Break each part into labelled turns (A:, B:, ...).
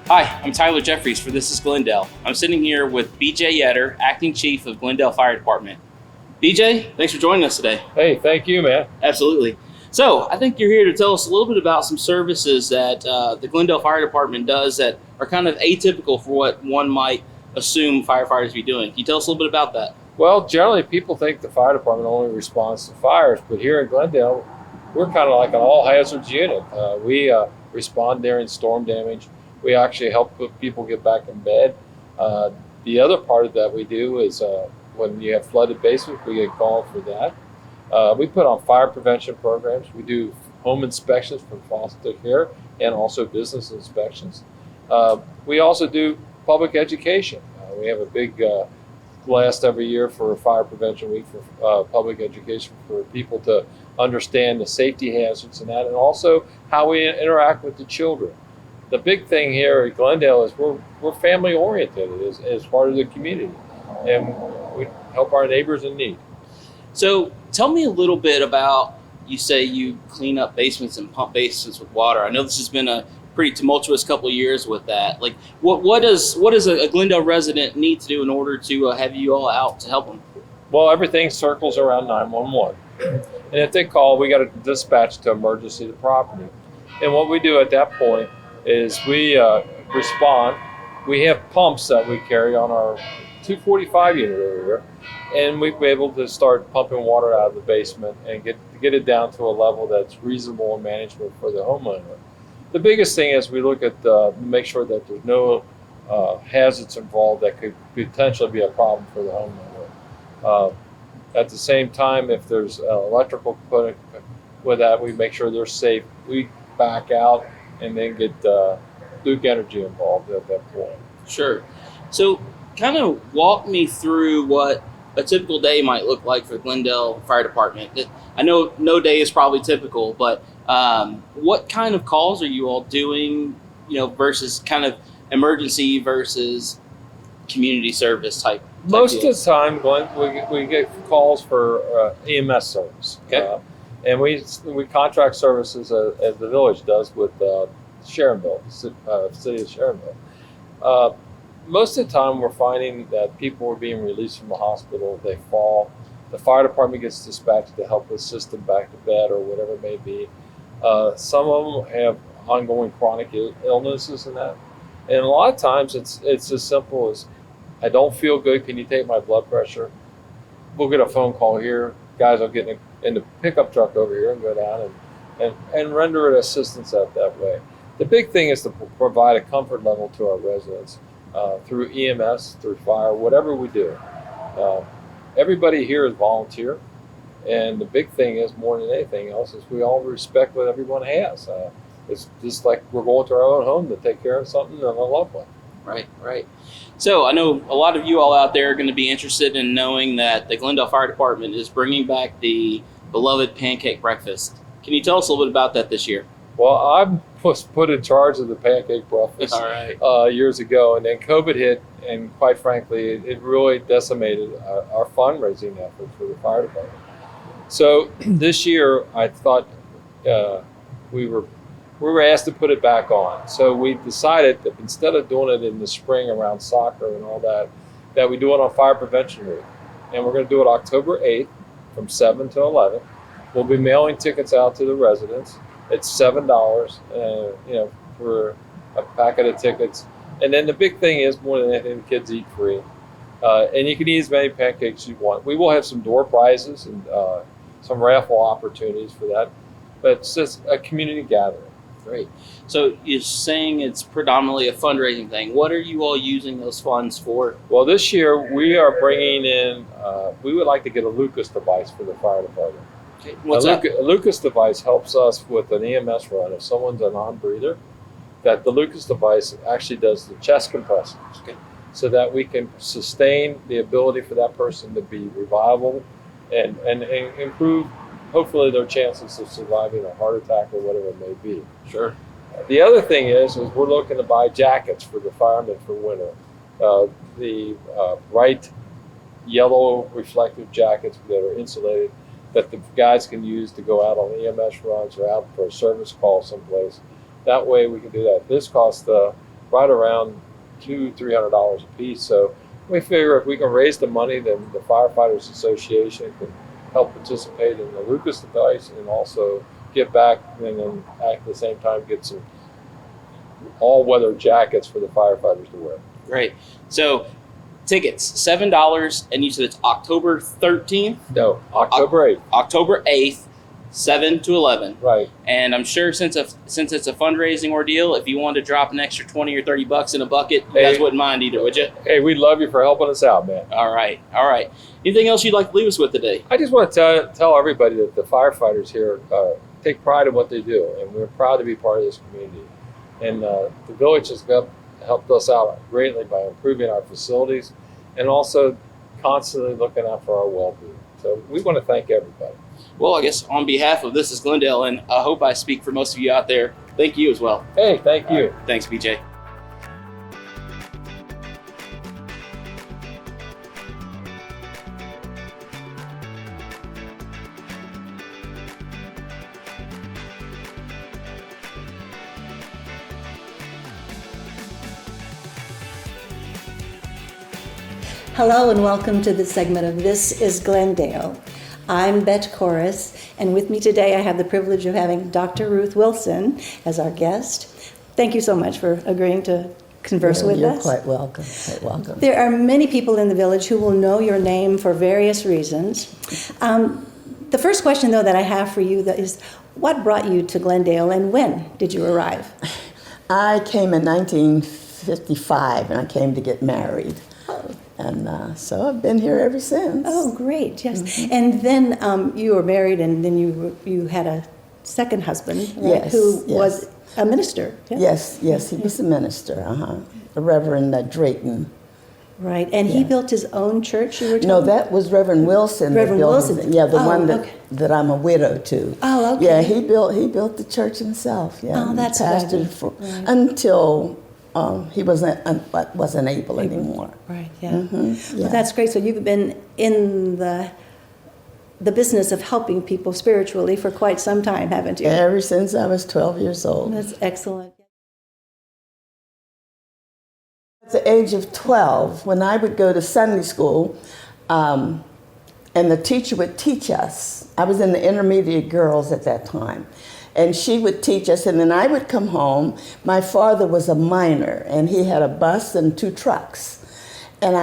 A: Hi, I'm Tyler Jeffries for This is Glendale. I'm sitting here with BJ Yetter, Acting Chief of Glendale Fire Department. BJ, thanks for joining us today.
B: Hey, thank you, man.
A: Absolutely. So, I think you're here to tell us a little bit about some services that the Glendale Fire Department does that are kind of atypical for what one might assume firefighters be doing. Can you tell us a little bit about that?
B: Well, generally people think the fire department only responds to fires, but here in Glendale, we're kind of like an all hazards unit. We respond during storm damage. We actually help people get back in bed. The other part of that we do is when you have flooded basements, we get called for that. We put on fire prevention programs. We do home inspections for foster care and also business inspections. We also do public education. We have a big blast every year for Fire Prevention Week for public education for people to understand the safety hazards and that, and also how we interact with the children. The big thing here at Glendale is we're family oriented as part of the community, and we help our neighbors in need.
A: So tell me a little bit about, you say you clean up basements and pump basements with water. I know this has been a pretty tumultuous couple of years with that. Like, what does a Glendale resident need to do in order to have you all out to help them?
B: Well, everything circles around 911. And if they call, we got to dispatch to emergency the property. And what we do at that point is we respond. We have pumps that we carry on our 245 unit over here, and we've been able to start pumping water out of the basement and get it down to a level that's reasonable and manageable for the homeowner. The biggest thing is we look at make sure that there's no hazards involved that could potentially be a problem for the homeowner. At the same time, if there's electrical component with that, we make sure they're safe. We back out and then get Duke Energy involved at that point.
A: Sure. So kind of walk me through what a typical day might look like for the Glendale Fire Department. I know no day is probably typical, but what kind of calls are you all doing, versus kind of emergency versus community service type
B: Most
A: deal?
B: of the time, Glenn, we get calls for EMS service.
A: Okay.
B: And we contract services as the village does with Sharonville, city of Sharonville. Most of the time, we're finding that people are being released from the hospital. They fall. The fire department gets dispatched to help assist them back to bed or whatever it may be. Some of them have ongoing chronic illnesses and that. And a lot of times, it's as simple as, I don't feel good. Can you take my blood pressure? We'll get a phone call here. Guys will get in the pickup truck over here and go down and render assistance out that way. The big thing is to provide a comfort level to our residents through EMS, through fire, whatever we do. Everybody here is volunteer, and the big thing is, more than anything else, is we all respect what everyone has. It's just like we're going to our own home to take care of something and a loved one.
A: Right. So I know a lot of you all out there are going to be interested in knowing that the Glendale Fire Department is bringing back the beloved pancake breakfast. Can you tell us a little bit about that this year?
B: Well, I was put in charge of the pancake breakfast years ago, and then COVID hit, and quite frankly, it really decimated our fundraising effort for the fire department. So this year, I thought we were asked to put it back on. So we decided that instead of doing it in the spring around soccer and all that, that we do it on Fire Prevention Week. And we're going to do it October 8th from 7 to 11. We'll be mailing tickets out to the residents. It's $7, for a packet of tickets. And then the big thing is, more than anything, the kids eat free. And you can eat as many pancakes as you want. We will have some door prizes and some raffle opportunities for that. But it's just a community gathering.
A: Great. So you're saying it's predominantly a fundraising thing. What are you all using those funds for?
B: Well, this year we are bringing in, we would like to get a Lucas device for the fire department.
A: Okay. What's that?
B: A Lucas device helps us with an EMS run. If someone's a non-breather, that the Lucas device actually does the chest compressions.
A: Okay.
B: So that we can sustain the ability for that person to be revivable and improve, hopefully, their chances of surviving a heart attack or whatever it may be.
A: Sure.
B: The other thing is we're looking to buy jackets for the firemen for winter. The bright yellow reflective jackets that are insulated, that the guys can use to go out on EMS runs or out for a service call someplace. That way we can do that. This costs right around $200-300 a piece. So we figure if we can raise the money, then the Firefighters Association can help participate in the Lucas device and also give back, and then at the same time get some all-weather jackets for the firefighters to wear.
A: Great. So tickets, $7, and you said it's October 13th?
B: No, October 8th.
A: October 8th, 7 to 11.
B: Right.
A: And I'm sure since it's a fundraising ordeal, if you wanted to drop an extra 20 or 30 bucks in a bucket, you guys wouldn't mind either, would you?
B: Hey, we'd love you for helping us out, man.
A: All right. Anything else you'd like to leave us with today?
B: I just want to tell everybody that the firefighters here take pride in what they do, and we're proud to be part of this community. And the village has helped us out greatly by improving our facilities and also constantly looking out for our well-being. So we want to thank everybody.
A: Well, I guess on behalf of This is Glendale, and I hope I speak for most of you out there, thank you as well.
B: Hey, thank you.
A: Right. Thanks, BJ.
C: Hello and welcome to this segment of This is Glendale. I'm Bet Chorus, and with me today I have the privilege of having Dr. Ruth Wilson as our guest. Thank you so much for agreeing to converse with
D: You're
C: us.
D: quite welcome. Quite welcome.
C: There are many people in the village who will know your name for various reasons. The first question, though, that I have for you is, what brought you to Glendale and when did you arrive?
D: I came in 1955, and I came to get married. And so I've been here ever since.
C: Oh, great, yes. Mm-hmm. And then you were married, and then you had a second husband, right,
D: Yes,
C: who
D: yes.
C: was a minister. Yeah?
D: Yes, he was a minister, the Reverend Drayton.
C: Right, and he built his own church, you were
D: No,
C: telling
D: that was Reverend Wilson.
C: Reverend
D: that built
C: Wilson.
D: it. Yeah, the one
C: okay.
D: that I'm a widow to.
C: Oh, okay.
D: Yeah, he built the church himself. Yeah,
C: Oh, that's
D: he pastored
C: right.
D: until he wasn't able anymore.
C: Right, yeah.
D: Mm-hmm, yeah.
C: Well, that's great. So you've been in the business of helping people spiritually for quite some time, haven't you?
D: Ever since I was 12 years old.
C: That's excellent.
D: At the age of 12, when I would go to Sunday school, and the teacher would teach us, I was in the intermediate girls at that time, and she would teach us, and then I would come home. My father was a miner, and he had a bus and 2 trucks, and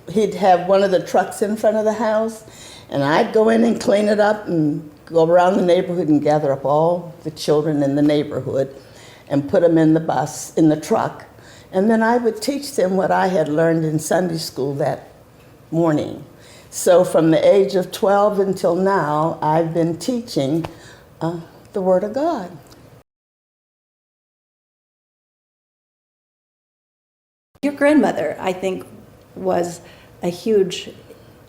D: he'd have one of the trucks in front of the house, and I'd go in and clean it up and go around the neighborhood and gather up all the children in the neighborhood and put them in the truck. And then I would teach them what I had learned in Sunday school that morning. So from the age of 12 until now, I've been teaching the Word of God.
C: Your grandmother, I think, was a huge...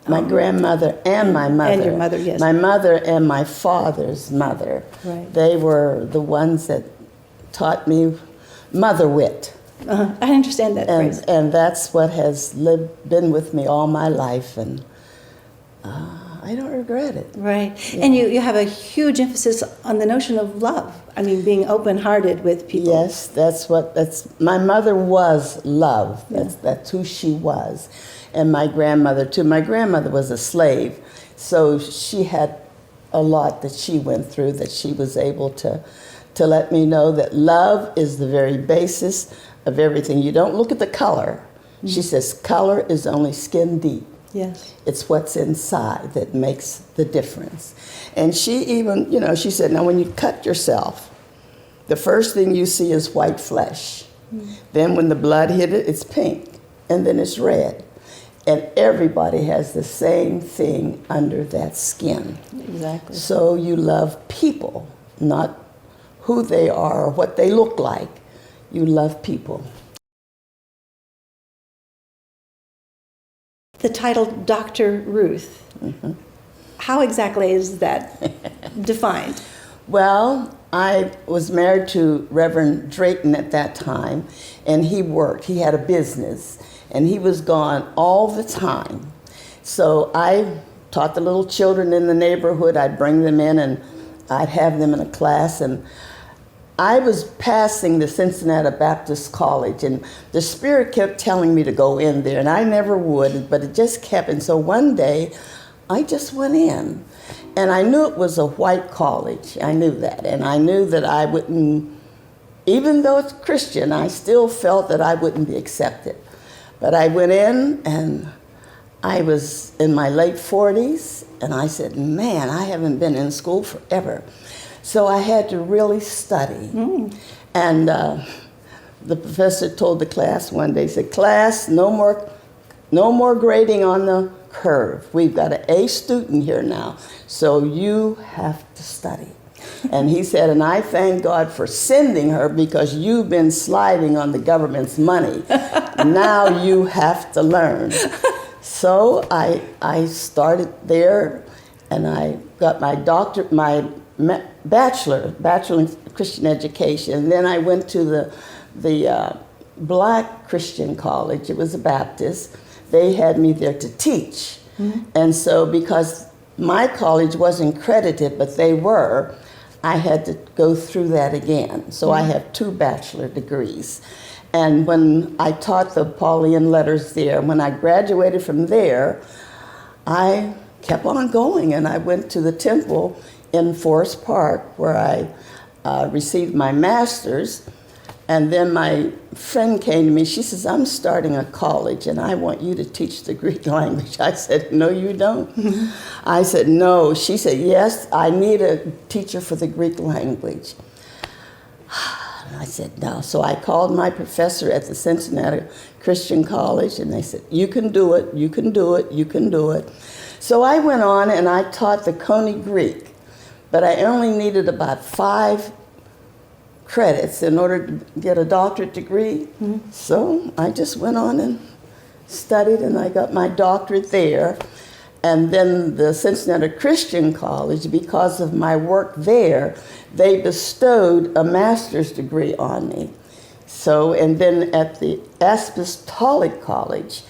D: My grandmother and my mother.
C: And your mother, yes.
D: My mother and my father's mother.
C: Right.
D: They were the ones that taught me mother wit.
C: I understand that phrase.
D: And that's what has been with me all my life, and I don't regret it.
C: Right. Yeah. And you have a huge emphasis on the notion of love. I mean, being open-hearted with people.
D: Yes, my mother was love. That's who she was. And my grandmother, too. My grandmother was a slave, so she had a lot that she went through that she was able to let me know that love is the very basis of everything. You don't look at the color. Mm-hmm. She says color is only skin deep.
C: Yes.
D: It's what's inside that makes the difference. And she even, she said, now when you cut yourself, the first thing you see is white flesh. Mm-hmm. Then when the blood hit it, it's pink, and then it's red. And everybody has the same thing under that skin.
C: Exactly.
D: So you love people, not who they are or what they look like. You love people.
C: The title Dr. Ruth, how exactly is that defined?
D: Well, I was married to Reverend Drayton at that time, and he worked. He had a business, and he was gone all the time. So I taught the little children in the neighborhood. I'd bring them in, and I'd have them in a class, and I was passing the Cincinnati Baptist College, and the Spirit kept telling me to go in there, and I never would, but it just kept. And so one day, I just went in, and I knew it was a white college. I knew that, and I knew that I wouldn't, even though it's Christian, I still felt that I wouldn't be accepted. But I went in, and I was in my late 40s, and I said, man, I haven't been in school forever. So I had to really study. And the professor told the class one day, he said, class, no more grading on the curve. We've got an A student here now, so you have to study. And he said, and I thank God for sending her because you've been sliding on the government's money. Now you have to learn. So I started there, and I got my doctorate, my bachelor in Christian education. And then I went to the Black Christian college. It was a Baptist. They had me there to teach. And so because my college wasn't credited, but they were, I had to go through that again. So I have 2 bachelor degrees. And when I taught the Pauline letters there, when I graduated from there, I kept on going, and I went to the temple in Forest Park where I received my master's. And then my friend came to me. She says, I'm starting a college, and I want you to teach the Greek language. I said, no, you don't. I said, no. She said, yes, I need a teacher for the Greek language. And I said, no. So I called my professor at the Cincinnati Christian College, and they said, you can do it, you can do it, you can do it. So I went on, and I taught the Coney Greek, but I only needed about 5 credits in order to get a doctorate degree. So I just went on and studied, and I got my doctorate there. And then the Cincinnati Christian College, because of my work there, they bestowed a master's degree on me. So, and then at the Apostolic College,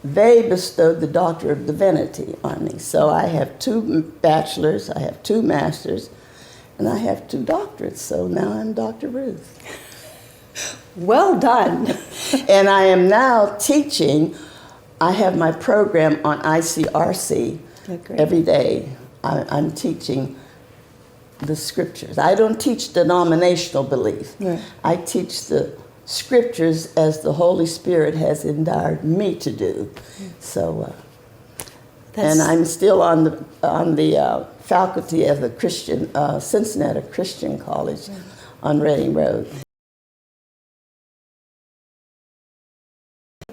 D: they bestowed the Doctor of Divinity on me. So I have 2 bachelors, I have 2 masters, and I have 2 doctorates. So now I'm Dr. Ruth.
C: Well done.
D: And I am now teaching. I have my program on ICRC every day. I'm teaching the scriptures. I don't teach denominational belief.
C: Right.
D: I teach the scriptures as the Holy Spirit has endowed me to do. So, and I'm still on the faculty of the Christian Cincinnati Christian College on Reading Road.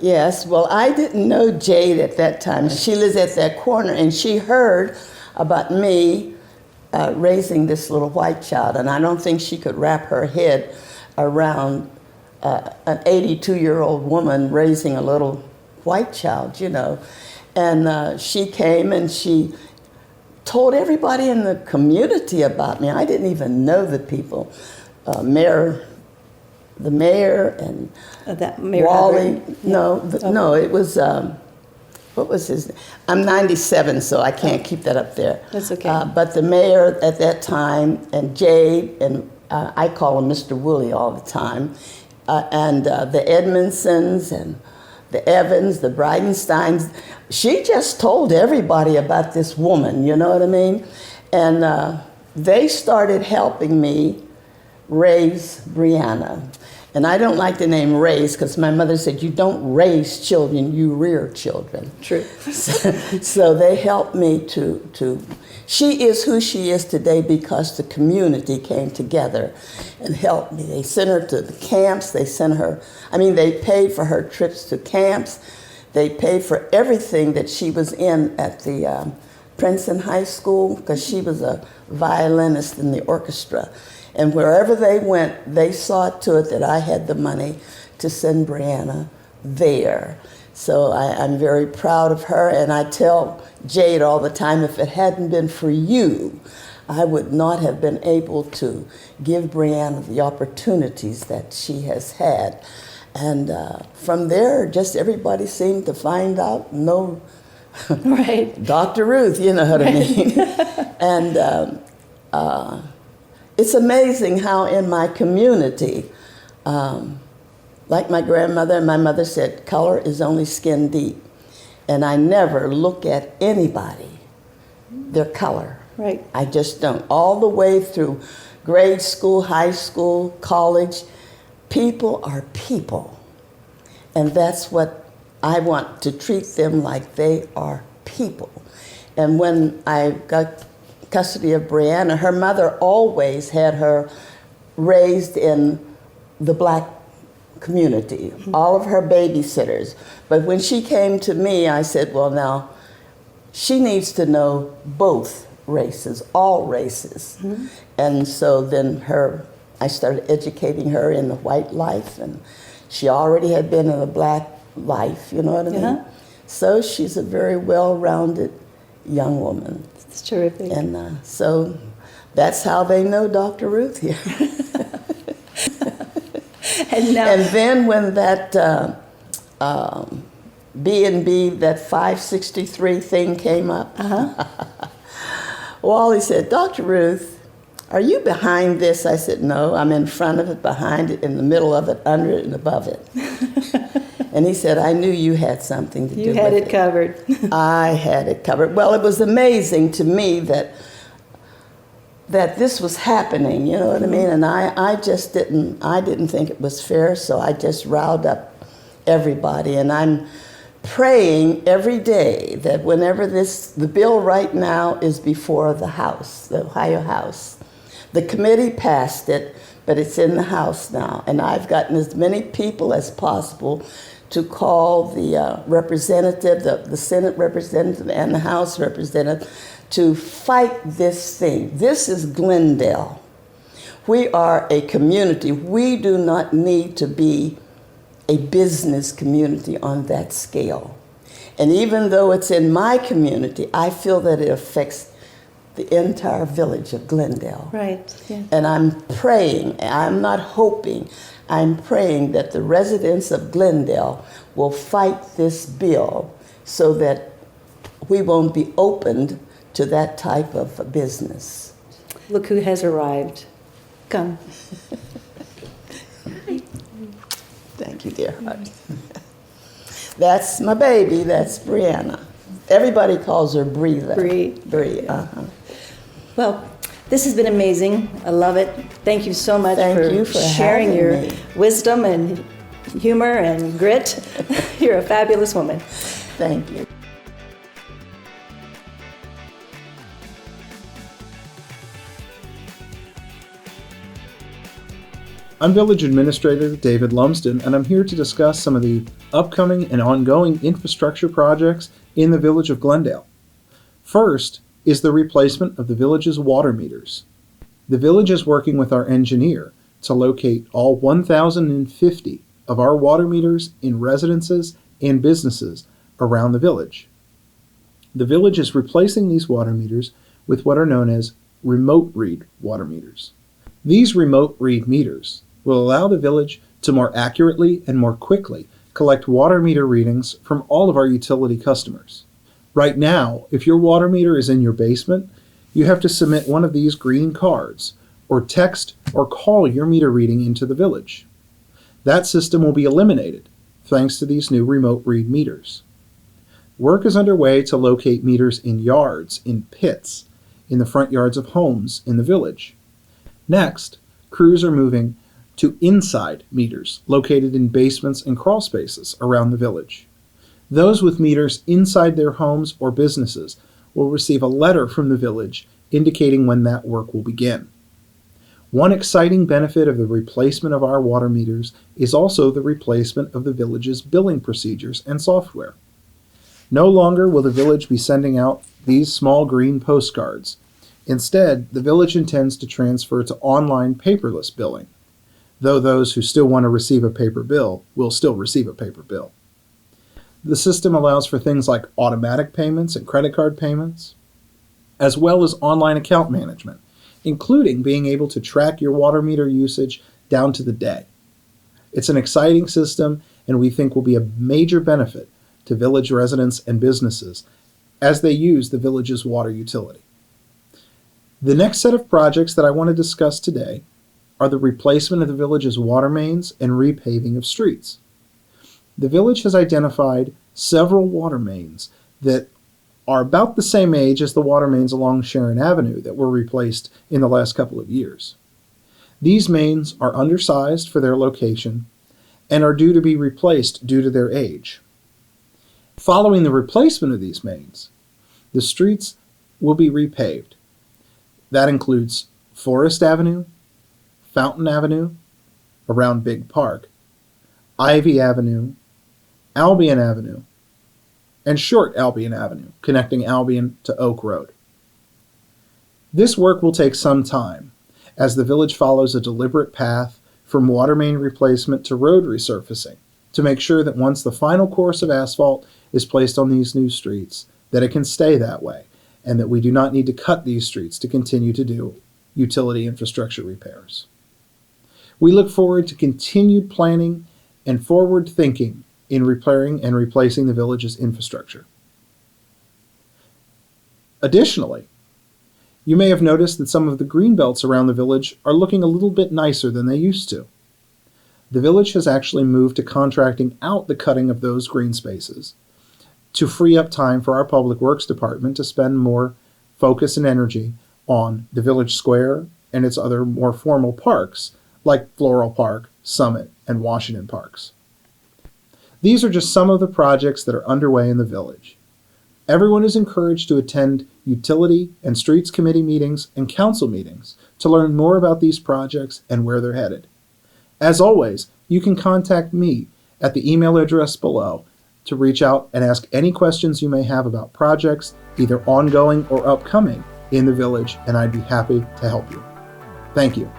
D: Yes, well, I didn't know Jade at that time. She lives at that corner, and she heard about me raising this little white child, and I don't think she could wrap her head around an 82-year-old woman raising a little white child, you know. And she came and she told everybody in the community about me. I didn't even know the people. The mayor and
C: That Mayor
D: Wally.
C: Hubbard.
D: No, it was, what was his name? I'm 97, so I can't keep that up there.
C: That's okay.
D: But the mayor at that time, and Jade, and I call him Mr. Woolley all the time, and the Edmondsons and the Evans, the Bridenstines. She just told everybody about this woman, you know what I mean? And they started helping me raise Brianna. And I don't like the name raise because my mother said, you don't raise children, you rear children.
C: True.
D: So they helped me to, she is who she is today because the community came together and helped me. They sent her to the camps, they paid for her trips to camps. They paid for everything that she was in at the Princeton High School because she was a violinist in the orchestra. And wherever they went, they saw to it that I had the money to send Brianna there. So I'm very proud of her, and I tell Jade all the time, if it hadn't been for you, I would not have been able to give Brianna the opportunities that she has had. And from there, just everybody seemed to find out, Dr. Ruth, you know what I mean. And it's amazing how in my community, like my grandmother and my mother said, color is only skin deep. And I never look at anybody, their color.
C: Right.
D: I just don't. All the way through grade school, high school, college, people are people. And that's what I want, to treat them like they are people. And when I got custody of Brianna, her mother always had her raised in the black community, all of her babysitters. But when she came to me, I said, well, now, she needs to know both races, all races. Mm-hmm. And so then I started educating her in the white life, and she already had been in the black life, you know what I mean?
C: Uh-huh.
D: So she's a very well-rounded young woman.
C: It's terrific.
D: And so that's how they know Dr. Ruth here.
C: And
D: then when that B&B, that 563 thing came up, Wally said, Dr. Ruth, are you behind this? I said, no, I'm in front of it, behind it, in the middle of it, under it, and above it. And he said, I knew you had something to do with it.
C: You had it covered.
D: I had it covered. Well, it was amazing to me that this was happening, you know what I mean? And I just didn't think it was fair, so I just riled up everybody. And I'm praying every day that whenever the bill right now is before the House, the Ohio House. The committee passed it, but it's in the House now. And I've gotten as many people as possible to call the representative, the Senate representative and the House representative, to fight this thing. This is Glendale. We are a community. We do not need to be a business community on that scale. And even though it's in my community, I feel that it affects the entire village of Glendale.
C: Right. Yeah.
D: And I'm praying, I'm not hoping, I'm praying that the residents of Glendale will fight this bill so that we won't be opened to that type of business.
C: Look who has arrived. Come.
D: Thank you, dear heart. That's my baby, that's Brianna. Everybody calls her Bree, though. Bree, uh-huh.
C: Well, this has been amazing. I love it. Thank you so much
D: for
C: sharing your
D: me.
C: wisdom and humor and grit. You're a fabulous woman.
D: Thank you.
E: I'm Village Administrator David Lumsden, and I'm here to discuss some of the upcoming and ongoing infrastructure projects in the Village of Glendale. First is the replacement of the village's water meters. The village is working with our engineer to locate all 1,050 of our water meters in residences and businesses around the village. The village is replacing these water meters with what are known as remote read water meters. These remote read meters will allow the village to more accurately and more quickly collect water meter readings from all of our utility customers. Right now, if your water meter is in your basement, you have to submit one of these green cards or text or call your meter reading into the village. That system will be eliminated thanks to these new remote read meters. Work is underway to locate meters in yards, in pits, in the front yards of homes in the village. Next, crews are moving to inside meters located in basements and crawl spaces around the village. Those with meters inside their homes or businesses will receive a letter from the village indicating when that work will begin. One exciting benefit of the replacement of our water meters is also the replacement of the village's billing procedures and software. No longer will the village be sending out these small green postcards. Instead, the village intends to transfer to online paperless billing, though those who still want to receive a paper bill will still receive a paper bill. The system allows for things like automatic payments and credit card payments, as well as online account management, including being able to track your water meter usage down to the day. It's an exciting system, and we think will be a major benefit to village residents and businesses as they use the village's water utility. The next set of projects that I want to discuss today are the replacement of the village's water mains and repaving of streets. The village has identified several water mains that are about the same age as the water mains along Sharon Avenue that were replaced in the last couple of years. These mains are undersized for their location and are due to be replaced due to their age. Following the replacement of these mains, the streets will be repaved. That includes Forest Avenue, Fountain Avenue, around Big Park, Ivy Avenue, Albion Avenue, and Short Albion Avenue, connecting Albion to Oak Road. This work will take some time, as the village follows a deliberate path from water main replacement to road resurfacing to make sure that once the final course of asphalt is placed on these new streets, that it can stay that way, and that we do not need to cut these streets to continue to do utility infrastructure repairs. We look forward to continued planning and forward thinking in repairing and replacing the village's infrastructure. Additionally, you may have noticed that some of the green belts around the village are looking a little bit nicer than they used to. The village has actually moved to contracting out the cutting of those green spaces to free up time for our Public Works Department to spend more focus and energy on the village square and its other more formal parks like Floral Park, Summit, and Washington Parks. These are just some of the projects that are underway in the village. Everyone is encouraged to attend utility and streets committee meetings and council meetings to learn more about these projects and where they're headed. As always, you can contact me at the email address below to reach out and ask any questions you may have about projects, either ongoing or upcoming, in the village, and I'd be happy to help you. Thank you.